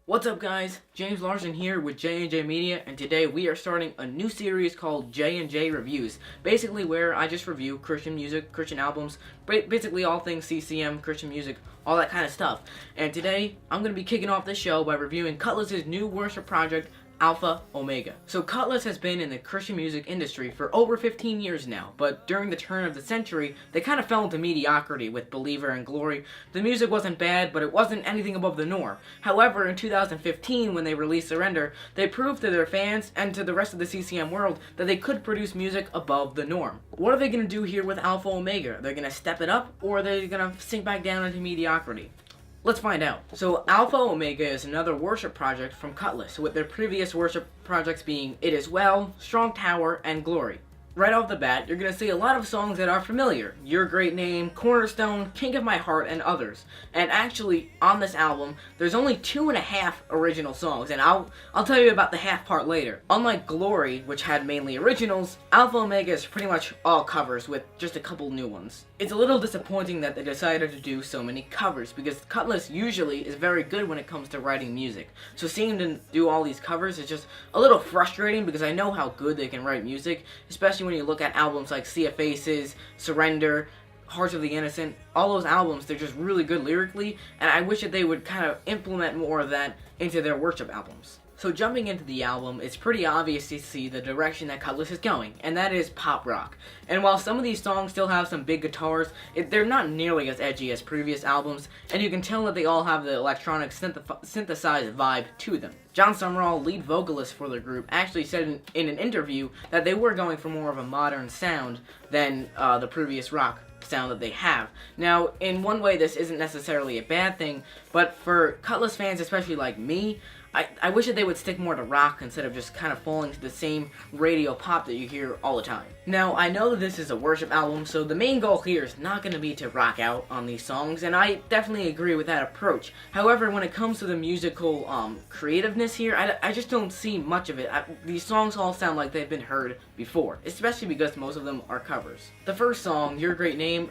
What's up guys, James Larson here with JnJ Media, and today we are starting a new series called JnJ Reviews, basically where I just review Christian music, Christian albums, basically all things CCM, Christian music, all that kind of stuff. And today, I'm going to be kicking off this show by reviewing Kutless' new worship project, Alpha Omega. So Kutless has been in the Christian music industry for over 15 years now, but during the turn of the century, they kind of fell into mediocrity with Believer and Glory. The music wasn't bad, but it wasn't anything above the norm. However, in 2015, when they released Surrender, they proved to their fans and to the rest of the CCM world that they could produce music above the norm. What are they going to do here with Alpha Omega? They're going to step it up, or are they going to sink back down into mediocrity? Let's find out. So Alpha Omega is another worship project from Kutless, with their previous worship projects being It Is Well, Strong Tower, and Glory. Right off the bat, you're going to see a lot of songs that are familiar. Your Great Name, Cornerstone, King of My Heart, and others. And actually, on this album, there's only 2.5 original songs, and I'll tell you about the half part later. Unlike Glory, which had mainly originals, Alpha Omega is pretty much all covers with just a couple new ones. It's a little disappointing that they decided to do so many covers, because Kutless usually is very good when it comes to writing music. So seeing them do all these covers is just a little frustrating, because I know how good they can write music, especially when you look at albums like Sea of Faces, Surrender, Hearts of the Innocent. All those albums, they're just really good lyrically, and I wish that they would kind of implement more of that into their worship albums. So jumping into the album, it's pretty obvious to see the direction that Kutless is going, and that is pop rock. And while some of these songs still have some big guitars, they're not nearly as edgy as previous albums, and you can tell that they all have the electronic synthesized vibe to them. John Summerall, lead vocalist for the group, actually said in an interview that they were going for more of a modern sound than the previous rock sound that they have. Now, in one way, this isn't necessarily a bad thing, but for Kutless fans, especially like me, I wish that they would stick more to rock instead of just kind of falling to the same radio pop that you hear all the time. Now, I know that this is a worship album, so the main goal here is not going to be to rock out on these songs, and I definitely agree with that approach. However, when it comes to the musical creativeness here, I just don't see much of it. These songs all sound like they've been heard before, especially because most of them are covers. The first song, Your Great Name,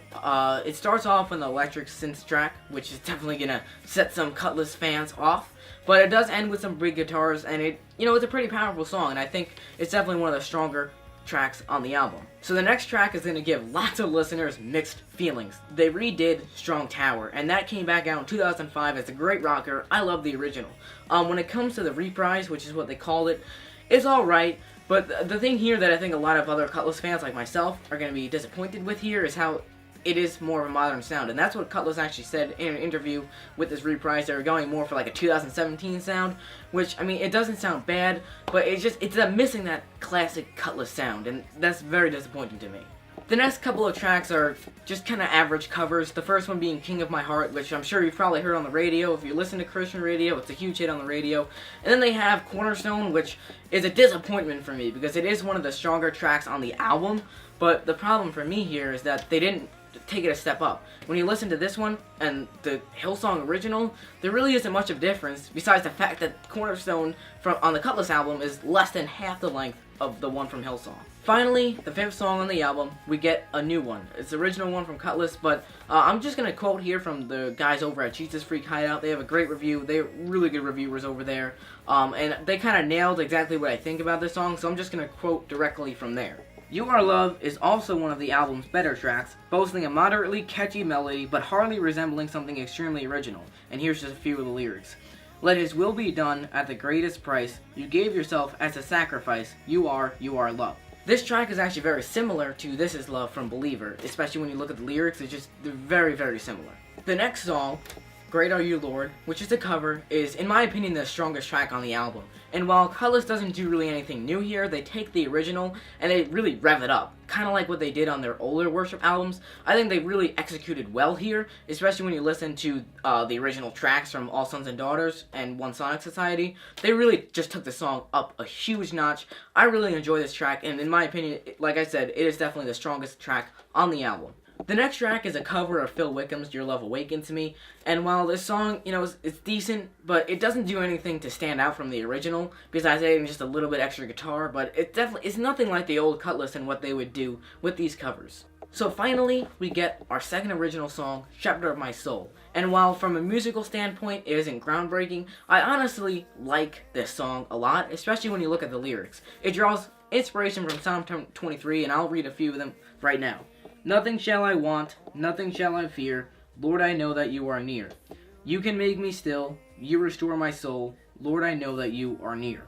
it starts off on the electric synth track, which is definitely going to set some Kutless fans off. But it does end with some big guitars, and it's a pretty powerful song, and I think it's definitely one of the stronger tracks on the album. So the next track is going to give lots of listeners mixed feelings. They redid Strong Tower, and that came back out in 2005 as a great rocker. I love the original. When it comes to the reprise, which is what they called it, it's alright, but the thing here that I think a lot of other Kutless fans like myself are going to be disappointed with here is how it is more of a modern sound, and that's what Kutless actually said in an interview with this reprise. They were going more for like a 2017 sound, which, I mean, it doesn't sound bad, but it's missing that classic Kutless sound, and that's very disappointing to me. The next couple of tracks are just kind of average covers, the first one being King of My Heart, which I'm sure you've probably heard on the radio. If you listen to Christian radio, it's a huge hit on the radio. And then they have Cornerstone, which is a disappointment for me, because it is one of the stronger tracks on the album, but the problem for me here is that they didn't take it a step up. When you listen to this one and the Hillsong original, there really isn't much of a difference, besides the fact that Cornerstone on the Kutless album is less than half the length of the one from Hillsong. Finally, the fifth song on the album, we get a new one. It's the original one from Kutless, but I'm just going to quote here from the guys over at Jesus Freak Hideout. They have a great review. They're really good reviewers over there, and they kind of nailed exactly what I think about this song, so I'm just going to quote directly from there. You Are Love is also one of the album's better tracks, boasting a moderately catchy melody but hardly resembling something extremely original. And here's just a few of the lyrics. Let His will be done at the greatest price. You gave yourself as a sacrifice. You are love. This track is actually very similar to This Is Love from Believer, especially when you look at the lyrics. They're very, very similar. The next song, Great Are You Lord, which is a cover, is in my opinion the strongest track on the album. And while Kutless doesn't do really anything new here, they take the original and they really rev it up, kind of like what they did on their older worship albums. I think they really executed well here, especially when you listen to the original tracks from All Sons and Daughters and One Sonic Society. They really just took the song up a huge notch. I really enjoy this track, and in my opinion, like I said, it is definitely the strongest track on the album. The next track is a cover of Phil Wickham's Your Love Awakens Me, and while this song, it's decent, but it doesn't do anything to stand out from the original, besides adding just a little bit extra guitar, but it's nothing like the old Kutless and what they would do with these covers. So finally, we get our second original song, Chapter of My Soul. And while from a musical standpoint it isn't groundbreaking, I honestly like this song a lot, especially when you look at the lyrics. It draws inspiration from Psalm 23, and I'll read a few of them right now. Nothing shall I want, nothing shall I fear, Lord, I know that you are near. You can make me still, you restore my soul, Lord, I know that you are near.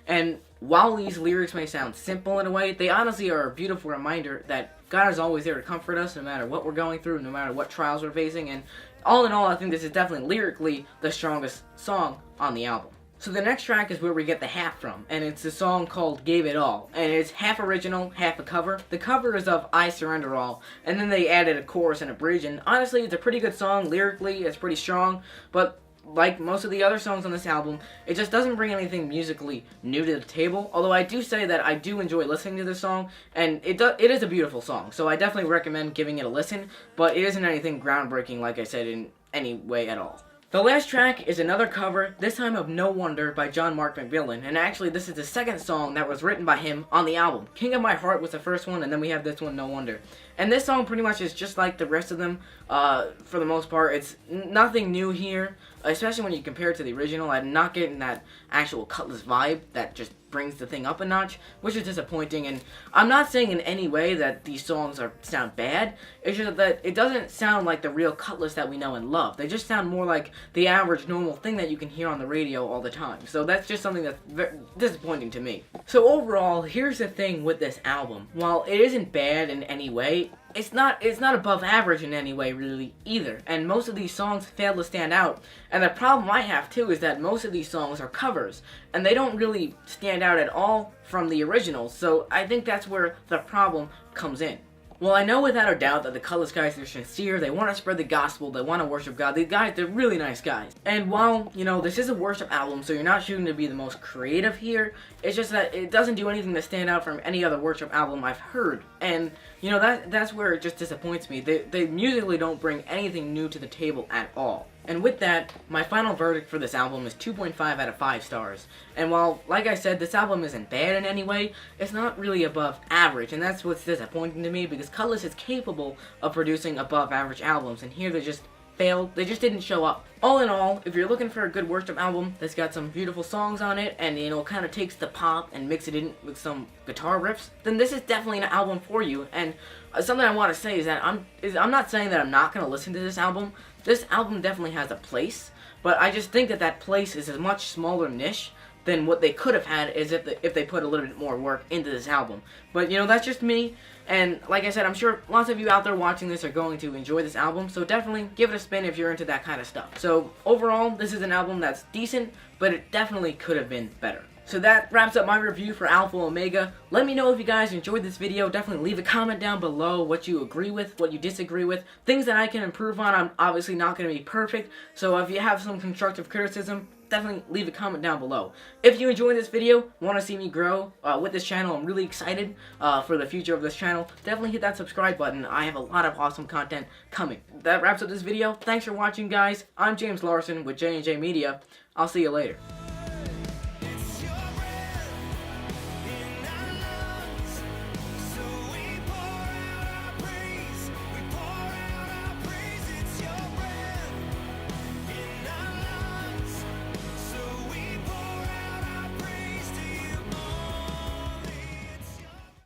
And while these lyrics may sound simple in a way, they honestly are a beautiful reminder that God is always there to comfort us no matter what we're going through, no matter what trials we're facing, and all in all, I think this is definitely lyrically the strongest song on the album. So the next track is where we get the half from, and it's a song called Gave It All, and it's half original, half a cover. The cover is of I Surrender All, and then they added a chorus and a bridge, and honestly, it's a pretty good song. Lyrically, it's pretty strong, but like most of the other songs on this album, it just doesn't bring anything musically new to the table. Although I do say that I do enjoy listening to this song, and it is a beautiful song, so I definitely recommend giving it a listen, but it isn't anything groundbreaking, like I said, in any way at all. The last track is another cover, this time of No Wonder by John Mark McMillan, and actually this is the second song that was written by him on the album. King of My Heart was the first one, and then we have this one, No Wonder. And this song pretty much is just like the rest of them, for the most part. It's nothing new here, especially when you compare it to the original. I'm not getting that actual Kutless vibe that just brings the thing up a notch, which is disappointing. And I'm not saying in any way that these songs sound bad. It's just that it doesn't sound like the real Kutless that we know and love. They just sound more like the average normal thing that you can hear on the radio all the time. So that's just something that's very disappointing to me. So overall, here's the thing with this album. While it isn't bad in any way, it's not above average in any way really either, and most of these songs fail to stand out. And the problem I have too is that most of these songs are covers, and they don't really stand out at all from the originals, so I think that's where the problem comes in. Well, I know without a doubt that the Kutless guys are sincere, they want to spread the gospel, they want to worship God. These guys, they're really nice guys. And while, you know, this is a worship album, so you're not shooting to be the most creative here, it's just that it doesn't do anything to stand out from any other worship album I've heard. And, you know, that's where it just disappoints me. They musically don't bring anything new to the table at all. And with that, my final verdict for this album is 2.5 out of 5 stars. And while, like I said, this album isn't bad in any way, it's not really above average, and that's what's disappointing to me, because Kutless is capable of producing above average albums, and here they just failed. They just didn't show up. All in all, if you're looking for a good worship album that's got some beautiful songs on it, and, you know, kind of takes the pop and mix it in with some guitar riffs, then this is definitely an album for you. And something I want to say is that I'm not saying that I'm not going to listen to this album. This album definitely has a place, but I just think that that place is a much smaller niche than what they could have had is if they put a little bit more work into this album. But, you know, that's just me, and like I said, I'm sure lots of you out there watching this are going to enjoy this album, so definitely give it a spin if you're into that kind of stuff. So, overall, this is an album that's decent, but it definitely could have been better. So that wraps up my review for Alpha Omega. Let me know if you guys enjoyed this video. Definitely leave a comment down below what you agree with, what you disagree with, things that I can improve on. I'm obviously not going to be perfect, so if you have some constructive criticism, definitely leave a comment down below. If you enjoyed this video, want to see me grow with this channel, I'm really excited for the future of this channel, definitely hit that subscribe button. I have a lot of awesome content coming. That wraps up this video. Thanks for watching, guys. I'm James Larson with JnJ Media. I'll see you later.